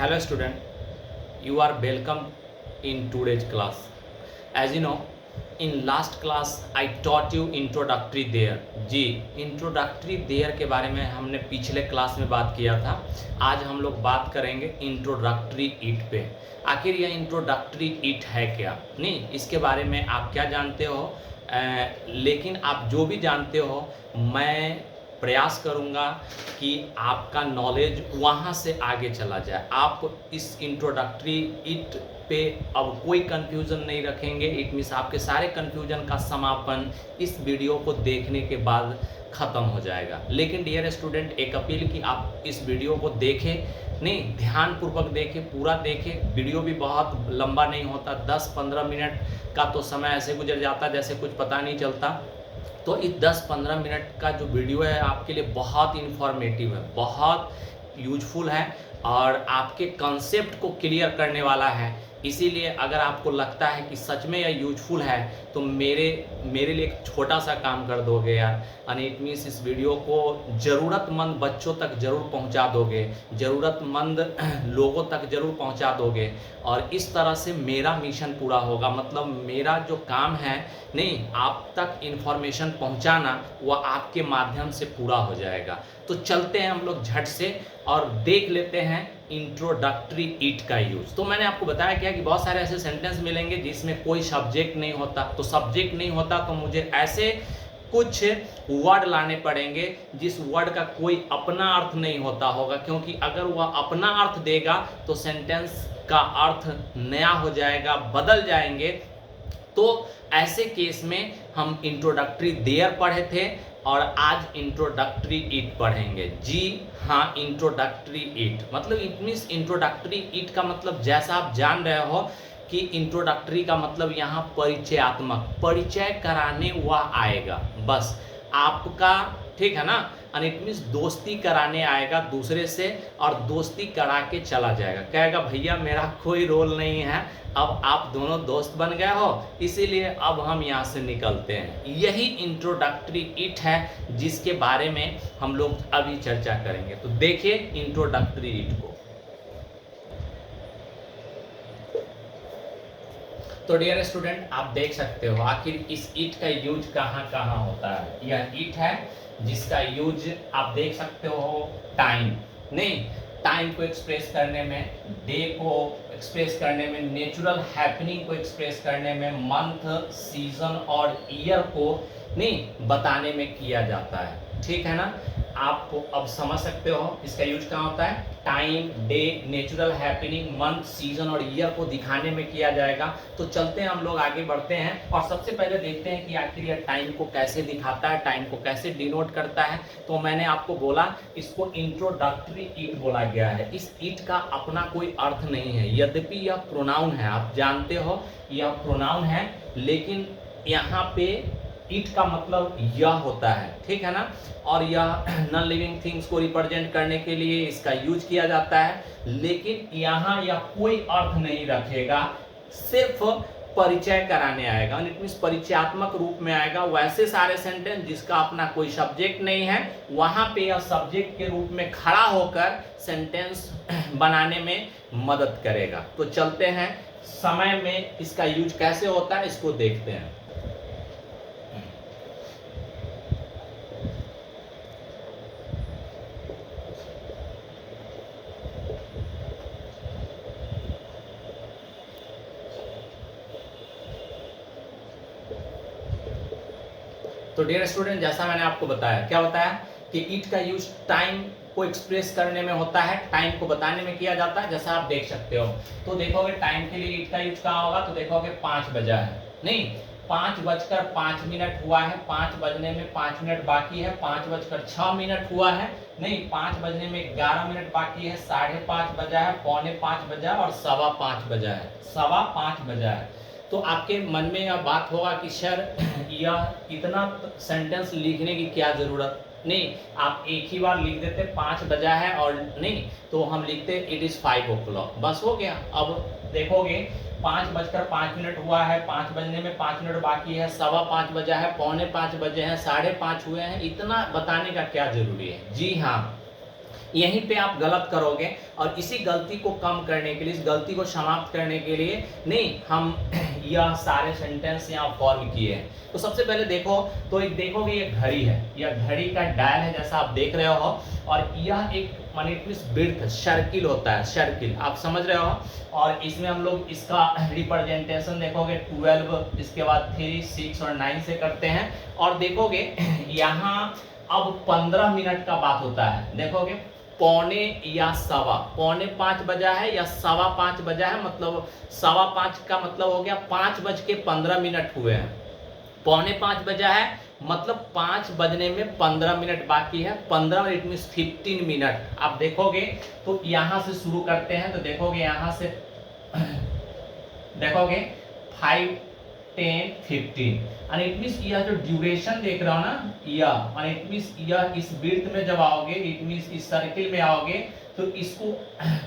Hello student, you are welcome in today's class. As you know, in last class I taught you introductory there. Ji introductory there के बारे में हमने पिछले class में बात किया था. आज हम लोग बात करेंगे introductory it पे. आखिर यह introductory it है क्या? नहीं, इसके बारे में आप क्या जानते हो, लेकिन आप जो भी जानते हो मैं प्रयास करूंगा कि आपका नॉलेज वहाँ से आगे चला जाए. आप इस इंट्रोडक्टरी इट पे अब कोई कंफ्यूजन नहीं रखेंगे. इट मीन्स आपके सारे कंफ्यूजन का समापन इस वीडियो को देखने के बाद ख़त्म हो जाएगा. लेकिन डियर स्टूडेंट, एक अपील कि आप इस वीडियो को देखें, नहीं ध्यानपूर्वक देखें, पूरा देखें. वीडियो भी बहुत लंबा नहीं होता, 10-15 मिनट का तो समय ऐसे गुजर जाता जैसे कुछ पता नहीं चलता. तो इस 10-15 मिनट का जो वीडियो है आपके लिए बहुत इन्फॉर्मेटिव है, बहुत यूजफुल है और आपके कॉन्सेप्ट को क्लियर करने वाला है. इसीलिए अगर आपको लगता है कि सच में यह यूजफुल है तो मेरे लिए एक छोटा सा काम कर दोगे यार. यानी इट मीन्स इस वीडियो को ज़रूरतमंद बच्चों तक ज़रूर पहुंचा दोगे, ज़रूरतमंद लोगों तक ज़रूर पहुंचा दोगे और इस तरह से मेरा मिशन पूरा होगा. मतलब मेरा जो काम है, नहीं आप तक इन्फॉर्मेशन पहुंचाना, वह आपके माध्यम से पूरा हो जाएगा. तो चलते हैं हम लोग झट से और देख लेते हैं इंट्रोडक्टरी इट का यूज. तो मैंने आपको बताया क्या कि बहुत सारे ऐसे सेंटेंस मिलेंगे जिसमें कोई सब्जेक्ट नहीं होता. तो सब्जेक्ट नहीं होता तो मुझे ऐसे कुछ वर्ड लाने पड़ेंगे जिस वर्ड का कोई अपना अर्थ नहीं होता होगा, क्योंकि अगर वह अपना अर्थ देगा तो सेंटेंस का अर्थ नया हो जाएगा, बदल जाएंगे. तो ऐसे केस में हम इंट्रोडक्टरी देयर पढ़े थे और आज इंट्रोडक्टरी इट पढ़ेंगे. जी हाँ, इंट्रोडक्टरी इट मतलब इट मीन्स इंट्रोडक्टरी इट का मतलब जैसा आप जान रहे हो कि इंट्रोडक्टरी का मतलब यहाँ परिचयात्मक, परिचय कराने वह आएगा बस आपका, ठीक है ना. एंड इट मीन्स दोस्ती कराने आएगा दूसरे से और दोस्ती करा के चला जाएगा. कहेगा भैया मेरा कोई रोल नहीं है, अब आप दोनों दोस्त बन गए हो, इसीलिए अब हम यहाँ से निकलते हैं. यही इंट्रोडक्टरी इट है जिसके बारे में हम लोग अभी चर्चा करेंगे. तो देखिए इंट्रोडक्टरी इट को. तो डियर स्टूडेंट, आप देख सकते हो आखिर इस इट का यूज कहाँ कहाँ होता है. यह इट है जिसका यूज आप देख सकते हो टाइम, नहीं टाइम को एक्सप्रेस करने में, डे को एक्सप्रेस करने में, नेचुरल हैपनिंग को एक्सप्रेस करने में, मंथ, सीजन और ईयर को नहीं बताने में किया जाता है. ठीक है ना. आपको अब समझ सकते हो इसका यूज कहाँ होता है. Time, day, natural happening, month, season और ईयर को दिखाने में किया जाएगा. तो चलते हैं हम लोग आगे बढ़ते हैं और सबसे पहले देखते हैं कि आखिर यह टाइम को कैसे दिखाता है, टाइम को कैसे डिनोट करता है. तो मैंने आपको बोला इसको इंट्रोडक्टरी इट बोला गया है. इस इट का अपना कोई अर्थ नहीं है, यद्यपि यह प्रोनाउन है, आप जानते हो यह प्रोनाउन है, लेकिन यहाँ पे इट का मतलब यह होता है, ठीक है ना. और यह नॉन लिविंग थिंग्स को रिप्रेजेंट करने के लिए इसका यूज किया जाता है, लेकिन यहाँ यह कोई अर्थ नहीं रखेगा, सिर्फ परिचय कराने आएगा. इट मीन्स परिचयात्मक रूप में आएगा. वैसे सारे सेंटेंस जिसका अपना कोई सब्जेक्ट नहीं है, वहां पे यह सब्जेक्ट के रूप में खड़ा होकर सेंटेंस बनाने में मदद करेगा. तो चलते हैं समय में इसका यूज कैसे होता है इसको देखते हैं. तो डियर स्टूडेंट, जैसा मैंने आपको बताया, क्या बताया कि इट का यूज टाइम को एक्सप्रेस करने में होता है, टाइम को बताने में किया जाता है. जैसा आप देख सकते हो, तो देखोगे टाइम के लिए इट का यूज कहाँ होगा. तो देखोगे 5 बजा है, नहीं 5:05 हुआ है, 5 बजने में 5 मिनट बाकी है, 5:06 हुआ है, नहीं 5 बजने में 11 मिनट बाकी है, 5:30 बजा है, 4:45 बजा और 5:15 बजा है, 5:15 बजा है. तो आपके मन में यह बात होगा कि सर यह इतना सेंटेंस लिखने की क्या जरूरत. नहीं, आप एक ही बार लिख देते 5 बजा है और नहीं तो हम लिखते इट इज 5 o'clock, बस हो गया. अब देखोगे 5:05 हुआ है, 5 बजने में 5 मिनट बाकी है, 5:15 बजा है, 4:45 बजे हैं, 5:30 हुए हैं. इतना बताने का क्या जरूरी है. जी हाँ, यहीं पे आप गलत करोगे, और इसी गलती को कम करने के लिए, इस गलती को समाप्त करने के लिए नहीं हम यह सारे सेंटेंस यहाँ फॉर्म किए हैं। तो सबसे पहले देखो, तो एक देखोगे ये घड़ी है, यह घड़ी का डायल है जैसा आप देख रहे हो, और यह एक माने बिर्थ सर्किल होता है, सर्किल आप समझ रहे हो। और इसमें हम लोग इसका रिप्रेजेंटेशन देखोगे 12, इसके बाद 3, 6 और 9 से करते हैं। और देखोगे यहाँ अब 15 मिनट का बात होता है, देखोगे पौने या सवा, पौने 5 बजा है या सवा 5 बजा है, मतलब सवा 5 का मतलब हो गया 5:15 हुए हैं, पौने 5 बजा है मतलब 5 बजने में 15 मिनट बाकी है, 15 मिनट मीन्स 15 मिनट। आप देखोगे तो यहाँ से शुरू करते हैं, तो देखोगे यहाँ से देखोगे 5, 10, 15 और इट मीन्स यह जो ड्यूरेशन देख रहा हो ना, यह और इट मीन्स यह इस वृत्त में जब आओगे, इट मीन्स इस सर्किल में आओगे तो इसको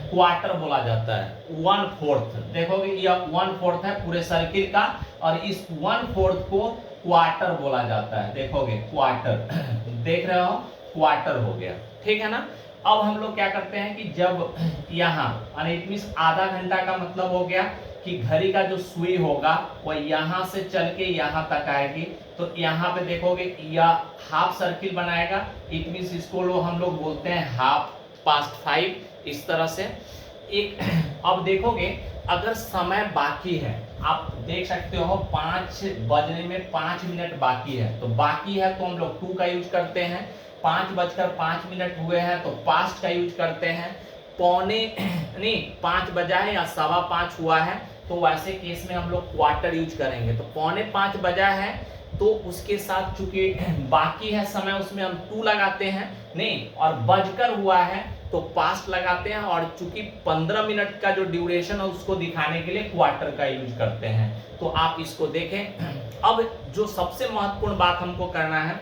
क्वार्टर बोला जाता है, 1/4। देखोगे यह 1/4 है पूरे सर्किल का, और इस 1/4 को क्वार्टर बोला जाता है। देखोगे क्वार्टर देख रहे हो, क्वार्टर हो गया, ठीक है ना। अब हम लोग क्या करते हैं कि जब यहाँ इट मीन्स आधा घंटा का मतलब हो गया कि घड़ी का जो सुई होगा वह यहाँ से चल के यहाँ तक आएगी, तो यहाँ पे देखोगे यह हाफ सर्किल बनाएगा, इट मीन्स इसको हम लोग बोलते हैं 5:30 इस तरह से एक। अब देखोगे अगर समय बाकी है, आप देख सकते हो 5 बजने में 5 मिनट बाकी है, तो बाकी है तो हम लोग 2 का यूज करते हैं, 5:05 हुए हैं तो पास्ट का यूज करते हैं, पौने नहीं 5 बजा है या सवा 5 हुआ है तो वैसे केस में हम लोग क्वार्टर यूज करेंगे। तो पौने 5 बजा है तो उसके साथ चूंकि बाकी है समय उसमें हम 2 लगाते हैं नहीं, और बजकर हुआ है तो पास्ट लगाते हैं, और चूंकि 15 मिनट का जो ड्यूरेशन है उसको दिखाने के लिए क्वार्टर का यूज करते हैं। तो आप इसको देखें। अब जो सबसे महत्वपूर्ण बात हमको करना है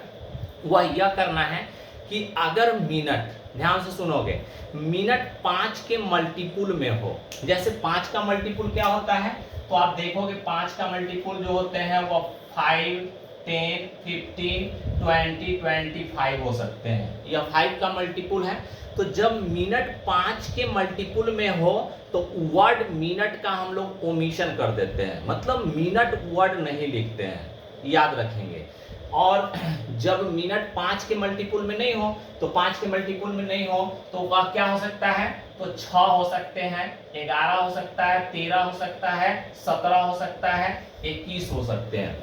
वह यह करना है कि अगर मिनट, ध्यान से सुनोगे, मिनट 5 के मल्टीपुल में हो, जैसे 5 का मल्टीपुल क्या होता है, तो आप देखोगे 5 का मल्टीपुल जो होते हैं वो 5, 10, 15, 20, 25 हो सकते हैं, यह 5 का मल्टीपुल है। तो जब मिनट 5 के मल्टीपुल में हो तो वर्ड मिनट का हम लोग ओमिशन कर देते हैं, मतलब मिनट वर्ड नहीं लिखते हैं, याद रखेंगे। और जब मिनट 5 के मल्टीपुल में नहीं हो, तो 5 के मल्टीपुल में नहीं हो तो वह क्या हो सकता है, तो 6 हो सकते हैं, 11 हो सकता है, 13 हो सकता है, 17 हो सकता है, 21 हो सकते हैं,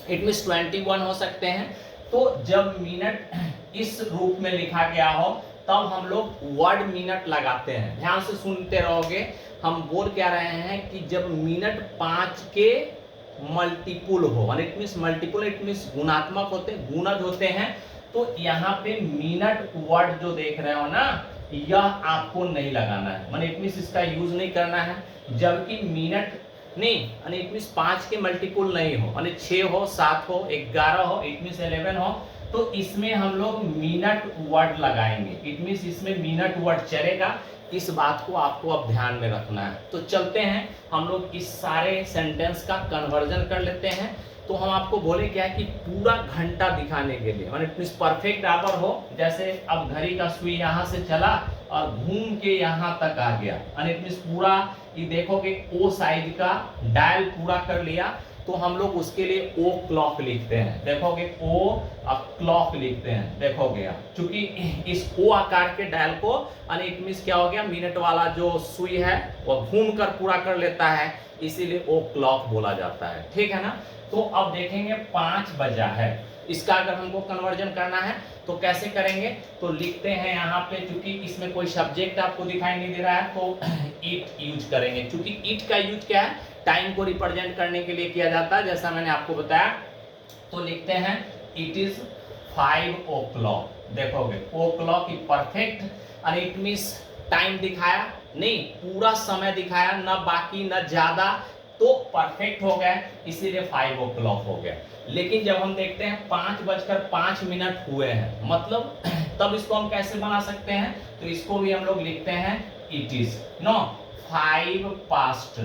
इट मीन्स 21 हो सकते हैं। तो जब मिनट इस रूप में लिखा गया हो तब हम लोग वर्ड मिनट लगाते हैं। ध्यान से सुनते रहोगे, हम बोल क्या रहे हैं कि जब मिनट 5 के मल्टीपुल हो, it means multiple, it means गुणात्मक होते हैं, गुणज होते हैं, तो यहाँ पे मिनट वर्ड जो देख रहे हो ना, यह आपको नहीं लगाना है, इट मीन्स इसका यूज नहीं करना है। जबकि मिनट नहीं, इट मीन्स 5 के मल्टीपुल नहीं हो, 6 हो, 7 हो, 11 हो, इट मीन्स 11 हो, तो इसमें हम लोग मिनट वर्ड लगाएंगे, इट मीन्स इसमें मिनट वर्ड चलेगा। इस बात को आपको अब ध्यान में रखना है। तो चलते हैं हम लोग इस सारे सेंटेंस का कन्वर्जन कर लेते हैं। तो हम आपको बोले क्या है कि पूरा घंटा दिखाने के लिए, इट मीन्स परफेक्ट आवर हो, जैसे अब घड़ी का सुई यहाँ से चला और घूम के यहाँ तक आ गया, इट मीन्स पूरा ये देखोगे ओ साइज का डायल पूरा कर लिया, तो हम लोग उसके लिए ओ क्लॉक लिखते हैं। देखोगे ओ क्लॉक लिखते हैं, देखोगे आप, चूंकि इस ओ आकार के डायल को इट मीन्स क्या हो गया, मिनट वाला जो सुई है वो घूम कर पूरा कर लेता है, इसीलिए ओ क्लॉक बोला जाता है, ठीक है ना। तो अब देखेंगे 5 बजा है, इसका अगर हमको कन्वर्जन करना है तो कैसे करेंगे, तो लिखते हैं यहाँ पे, चूंकि इसमें कोई सब्जेक्ट आपको दिखाई नहीं दे रहा है तो इट यूज करेंगे, चूंकि इट का यूज क्या है, टाइम को रिप्रेजेंट करने के लिए किया जाता है, जैसा मैंने आपको बताया। तो लिखते हैं इट इज 5 o'clock, देखोगे ओ क्लॉक परफेक्ट, और इट मीन्स टाइम दिखाया नहीं, पूरा समय दिखाया, ना बाकी ना ज्यादा, तो परफेक्ट हो गया, इसीलिए 5 o'clock हो गया। लेकिन जब हम देखते हैं 5:05 हुए हैं, मतलब तब इसको हम कैसे बना सकते हैं, तो इसको भी हम लोग लिखते हैं इट इज 5 past,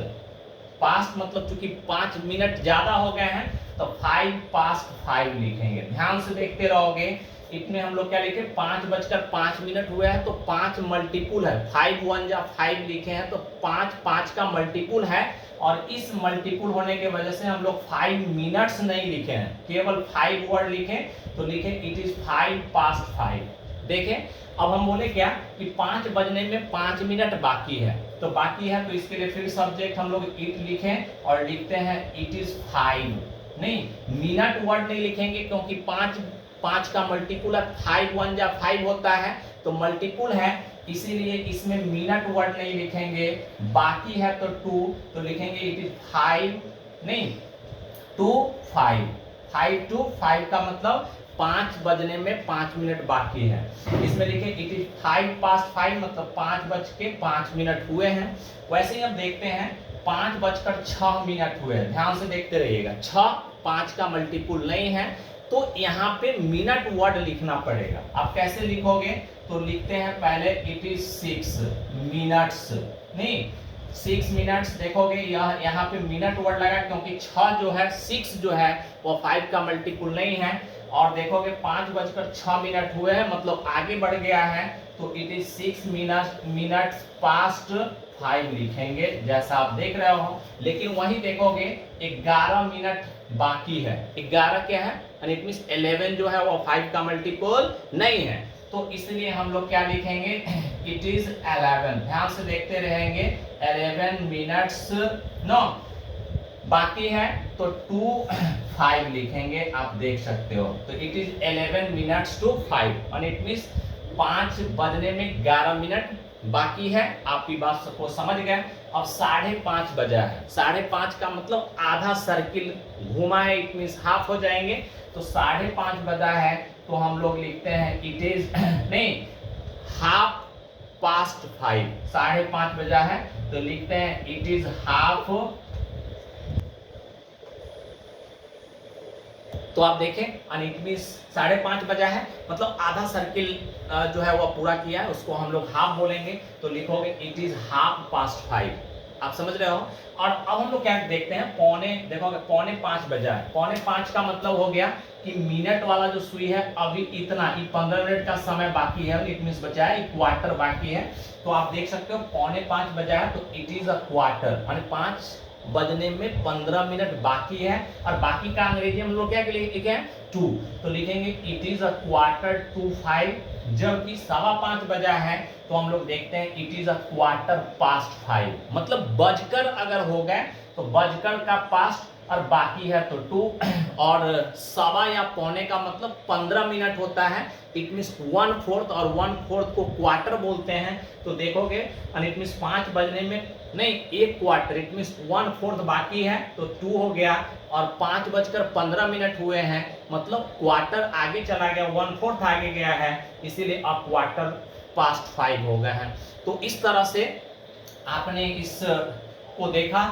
पास्ट मतलब चूंकि 5 मिनट ज्यादा हो गए हैं तो 5 past 5 लिखेंगे। ध्यान से देखते रहोगे, इसमें हम लोग क्या लिखे 5:05 हुए हैं, तो 5 मल्टीपुल है, 5 1 जा 5 लिखे हैं, तो 5 5 का मल्टीपुल है। और इस मल्टीपुल होने के वजह से हम लोग 5 मिनट्स नहीं लिखे हैं, केवल 5 वर्ड लिखे, तो लिखे इट इज 5:05। देखें अब हम बोले क्या कि 5 बजने में 5 मिनट बाकी है, तो बाकी है तो इसके लिए फिर सब्जेक्ट हम लोग इट लिखें और लिखते हैं इट इज 5। नहीं, मिनट वर्ड नहीं लिखेंगे क्योंकि 5 का मल्टीपुल है, 5 1 जा 5 होता है, तो मल्टीपुल है, इसीलिए इसमें मिनट वर्ड नहीं लिखेंगे। बाकी है तो 2, तो लिखेंगे इट इज 5 नहीं 2 5, 5 to 5 का मतलब 5 बजने में 5 मिनट बाकी है। इसमें लिखे इट इज 5:05 मतलब 5:05 हुए हैं। वैसे ही हम देखते हैं 5:06 हुए हैं, ध्यान से देखते रहिएगा। 6 5 का मल्टीपुल नहीं है, तो यहाँ पे मिनट वर्ड लिखना पड़ेगा। आप कैसे लिखोगे, तो लिखते हैं पहले इट इज 6 मिनट्स नहीं 6 मिनट्स। देखोगे यहाँ पे मिनट वर्ड लगा क्योंकि 6 जो है 6 जो है वो 5 का मल्टीपुल नहीं है। और देखोगे 5:06 हुए हैं मतलब आगे बढ़ गया है, तो इट इज 6 मिनट्स पास्ट 5 लिखेंगे जैसा आप देख रहे हो। लेकिन वही देखोगे 11 मिनट बाकी है। 11 क्या है, इट मींस 11 जो है वो 5 का मल्टीपल नहीं है, तो इसलिए हम लोग क्या लिखेंगे इट इज 11। ध्यान से देखते रहेंगे 11 मिनट्स नो बाकी है, तो 2 5 लिखेंगे, आप देख सकते हो। तो इट इज 11 मिनट्स to 5 और इट मींस 5 बजने में 11 मिनट बाकी है। आप ये बात को समझ गए। अब 5:30 बजा है, 5:30 का मतलब आधा सर्किल घुमा है, इट मींस हाफ हो जाएंगे, तो 5:30 बजा है, तो हम लोग लिखते हैं इट इज नहीं 5:30। 5:30 बजा है तो लिखते हैं इट इज हाफ। तो आप देखें इट मींस 5:30 बजा है मतलब आधा सर्किल जो है वो पूरा किया है, उसको हम लोग हाफ बोलेंगे, तो लिखोगे इट इज 5:30। आप समझ रहे हो। और अब हम लोग क्या देखते हैं देखोगे 4:45 बजा है। 4:45 का मतलब हो गया कि मिनट वाला जो सुई है अभी इतना 15 मिनट का समय बाकी है, इट मींस बचा है क्वार्टर बाकी है। तो आप देख सकते हो 4:45 बजा है तो इट इज अ क्वार्टर, यानी 5 बजने में 15 मिनट बाकी है। और बाकी का अंग्रेजी हम लोग क्या लिखे हैं 2, तो लिखेंगे it is a quarter to 5। जबकि 5:15 बजा है तो हम लोग देखते हैं it is a quarter past 5, मतलब बजकर अगर हो गए तो बजकर का पास्ट और बाकी है तो 2। और सवा या पौने का मतलब 15 मिनट होता है, इट मीन्स 1/4 और 1/4 को क्वार्टर बोलते हैं। तो देखोगे इट मीन्स 5 बजने में नहीं 1 क्वार्टर, इट मीन्स 1/4 बाकी है तो 2 हो गया। और 5:15 हुए हैं मतलब क्वार्टर आगे चला गया, 1/4 आगे गया है, इसीलिए अब क्वार्टर पास्ट 5 हो गए हैं। तो इस तरह से आपने इस को देखा,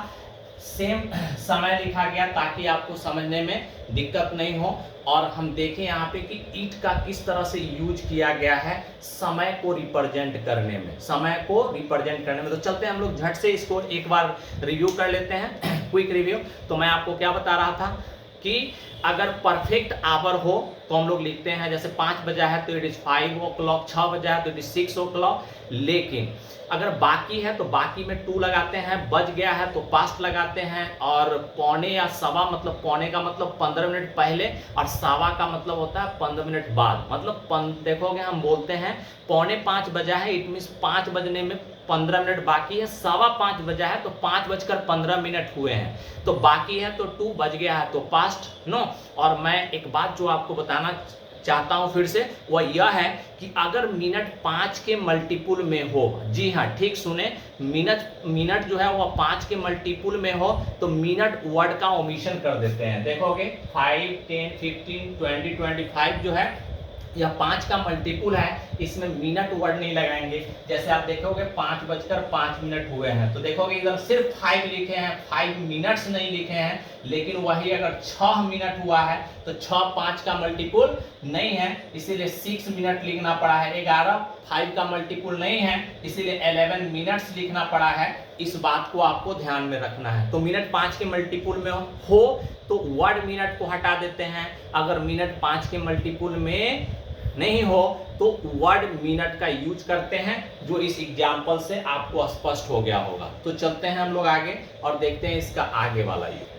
सेम समय लिखा गया ताकि आपको समझने में दिक्कत नहीं हो। और हम देखें यहाँ पे कि ईट का किस तरह से यूज किया गया है समय को रिप्रेजेंट करने में, समय को रिप्रेजेंट करने में। तो चलते हैं हम लोग झट से इसको एक बार रिव्यू कर लेते हैं, क्विक रिव्यू। तो मैं आपको क्या बता रहा था कि अगर परफेक्ट आवर हो तो हम लोग लिखते हैं जैसे 5 बजा है तो इट इज 5 o'clock, 6 बजा है तो इट इज 6 o'clock। लेकिन अगर बाकी है तो बाकी में 2 लगाते हैं, बज गया है तो पास्ट लगाते हैं, और पौने या सवा मतलब पौने का मतलब 15 मिनट पहले, और सवा का मतलब होता है 15 मिनट बाद। मतलब देखोगे हम बोलते हैं 4:45 बजा है, इट मीन्स 5 बजने में 15 मिनट बाकी है। 5:15 बजा है तो 5:15 हुए हैं, तो बाकी है तो 2, बज गया है तो पास्ट नो। और मैं एक बात जो आपको बताना चाहता हूं फिर से, वह यह है कि अगर मिनट 5 के मल्टीपुल में हो, जी हाँ ठीक सुने, मिनट जो है वह 5 के मल्टीपुल में हो तो मिनट वर्ड का ओमिशन कर देते हैं। देखोगे 5, 10, 15, 20, 25 जो है यह 5 का मल्टीपुल है, इसमें मिनट वर्ड नहीं लगाएंगे। जैसे आप देखोगे 5:05 हुए हैं तो देखोगे इधर सिर्फ 5 लिखे हैं, 5 मिनट्स नहीं लिखे हैं। लेकिन वही अगर 6 मिनट हुआ है तो 6 5 का मल्टीपुल नहीं है, इसीलिए 6 मिनट लिखना पड़ा है। 11 5 का मल्टीपुल नहीं है, इसीलिए 11 मिनट्स लिखना पड़ा है। इस बात को आपको ध्यान में रखना है। तो मिनट 5 के मल्टीपुल में हो तो वर्ड मिनट को हटा देते हैं। अगर मिनट 5 के मल्टीपुल में नहीं हो तो वर्ड मिनट का यूज करते हैं, जो इस एग्जाम्पल से आपको स्पष्ट हो गया होगा। तो चलते हैं हम लोग आगे और देखते हैं इसका आगे वाला यूज।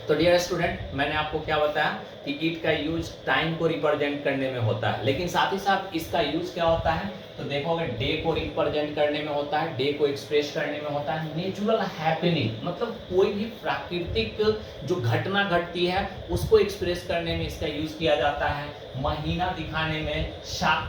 तो डियर स्टूडेंट, मैंने आपको क्या बताया कि इट का यूज टाइम को रिप्रेजेंट करने में होता है, लेकिन साथ ही साथ इसका यूज क्या होता है, तो देखोगे डे को रिप्रेजेंट करने में होता है, डे को एक्सप्रेस करने में होता है, नेचुरल हैपनिंग मतलब कोई भी प्राकृतिक जो घटना घटती है उसको एक्सप्रेस करने में इसका यूज किया जाता है, महीना दिखाने में,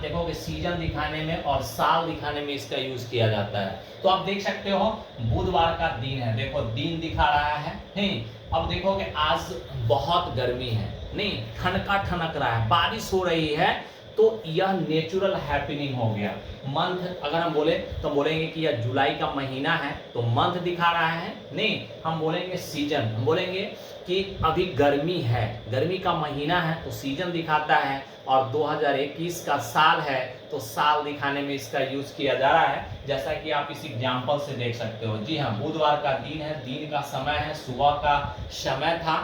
देखोगे सीजन दिखाने में और साल दिखाने में इसका यूज किया जाता है। तो आप देख सकते हो बुधवार का दिन है, देखो दिन दिखा रहा है नहीं। अब देखोगे आज बहुत गर्मी है नहीं, ठनका ठनक रहा है, बारिश हो रही है, तो यह नेचुरल हैपनिंग हो गया। मंथ अगर हम बोले तो बोलेंगे कि यह जुलाई का महीना है तो मंथ दिखा रहा है नहीं, हम बोलेंगे सीजन, हम बोलेंगे कि अभी गर्मी है, गर्मी का महीना है तो सीजन दिखाता है, और 2021 का साल है तो साल दिखाने में इसका यूज किया जा रहा है, जैसा कि आप इस एग्जाम्पल से देख सकते हो। जी हाँ, बुधवार का दिन है, दिन का समय है, सुबह का समय था,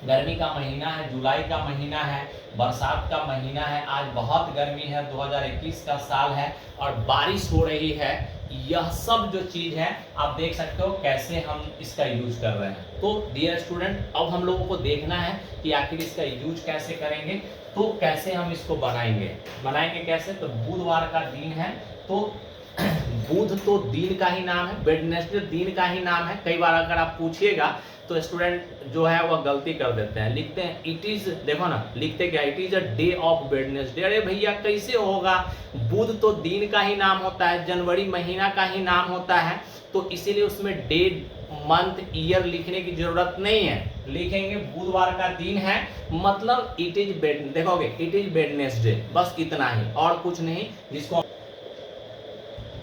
गर्मी का महीना है, जुलाई का महीना है, बरसात का महीना है, आज बहुत गर्मी है, 2021 का साल है और बारिश हो रही है। यह सब जो चीज़ है आप देख सकते हो कैसे हम इसका यूज कर रहे हैं। तो डियर स्टूडेंट, अब हम लोगों को देखना है कि आखिर इसका यूज कैसे करेंगे, तो कैसे हम इसको बनाएंगे कैसे, तो बुधवार का दिन है तो बुध तो दिन का ही नाम है, वेडनेसडे दिन का ही नाम है। कई बार अगर आप पूछिएगा तो स्टूडेंट जो है वह गलती कर देते हैं, लिखते हैं इट इज, देखो ना लिखते क्या, it is a day of Wednesday. अरे भैया कैसे होगा, बुध तो दिन का ही नाम होता है, जनवरी महीना का ही नाम होता है, तो इसीलिए उसमें डे मंथ ईयर लिखने की जरूरत नहीं है, लिखेंगे बुधवार का दिन है मतलब इट इज देखोगे इट इज वेडनेसडे, बस इतना ही और कुछ नहीं। जिसको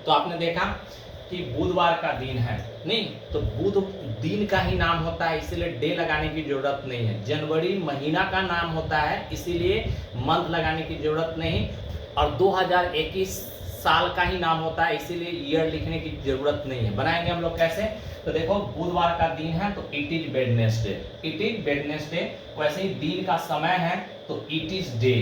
तो आपने देखा कि बुधवार का दिन है नहीं, तो बुध दिन का ही नाम होता है इसीलिए डे लगाने की जरूरत नहीं है, जनवरी महीना का नाम होता है इसीलिए मंथ लगाने की जरूरत नहीं, और 2021 साल का ही नाम होता है इसीलिए ईयर लिखने की जरूरत नहीं है। बनाएंगे हम लोग कैसे, तो देखो बुधवार का दिन है तो it is Wednesday, it is Wednesday. वैसे ही दिन का समय है तो it is day,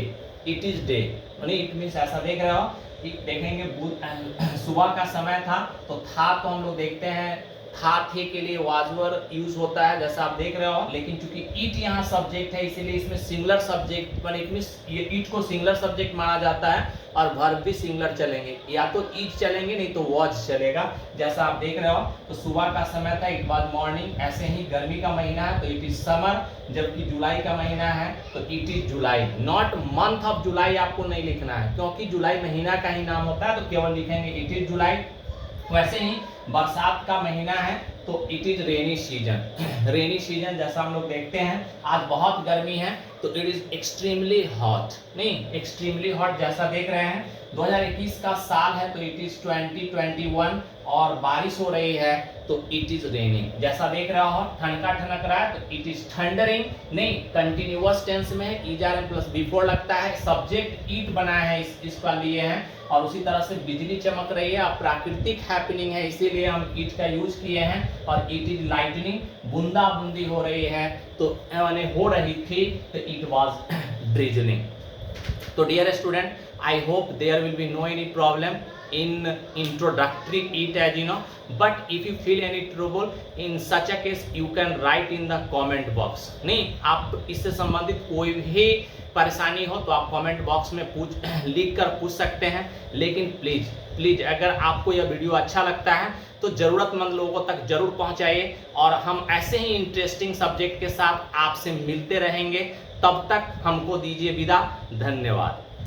it is day यानी इट मीन्स ऐसा देख रहे हो, देखेंगे सुबह का समय था तो था, तो हम लोग देखते हैं था थे के लिए वाजवर यूज होता है जैसा आप देख रहे हो, लेकिन चूंकि ईट यहाँ सब्जेक्ट है इसीलिए इसमें सिंगुलर सब्जेक्ट पर इट मींस ये ईट को सिंगुलर सब्जेक्ट माना जाता है और वर्ब भी सिंगुलर चलेंगे, या तो ईट चलेंगे नहीं तो वॉच चलेगा, जैसा आप देख रहे हो। तो सुबह का समय था, इट वाज मॉर्निंग। ऐसे ही गर्मी का महीना है तो इट इज समर, जबकि जुलाई का महीना है तो it is July, not month of July आपको नहीं लिखना है क्योंकि जुलाई महीना का ही नाम होता है, तो केवल लिखेंगे इट इज जुलाई। वैसे ही बरसात का महीना है तो it is rainy season, rainy season जैसा हम लोग देखते हैं आज बहुत गर्मी है तो इट इज एक्सट्रीमली हॉट, नहीं एक्सट्रीमली हॉट जैसा देख रहे हैं। 2021 का साल है तो इट इज 2021 और बारिश हो रही है तो इट इज रेनिंग, जैसा देख रहा हो ठनका ठनक रहा है तो इट इज थंडरिंग, नहीं कंटिन्यूअस टेंस में ईजर प्लस बिफोर लगता है, सब्जेक्ट ईट बना है इसका लिए है, और उसी तरह से बिजली चमक रही है, प्राकृतिक हैपनिंग है इसीलिए हम ईट का यूज किए हैं, और इट इज लाइटनिंग, बूंदा बूंदी हो रही है तो हो रही थी तो इट वाज ड्रिजलिंग। तो dear student, I hope there will be no any problem in introductory it as you know, but if you feel any trouble in such a case you can write in the comment box। नहीं, आप इससे संबंधित कोई भी परेशानी हो तो आप कमेंट बॉक्स में लिख कर पूछ सकते हैं, लेकिन प्लीज अगर आपको यह वीडियो अच्छा लगता है तो ज़रूरतमंद लोगों तक जरूर पहुंचाइए, और हम ऐसे ही इंटरेस्टिंग सब्जेक्ट के साथ आपसे मिलते रहेंगे। तब तक हमको दीजिए विदा, धन्यवाद।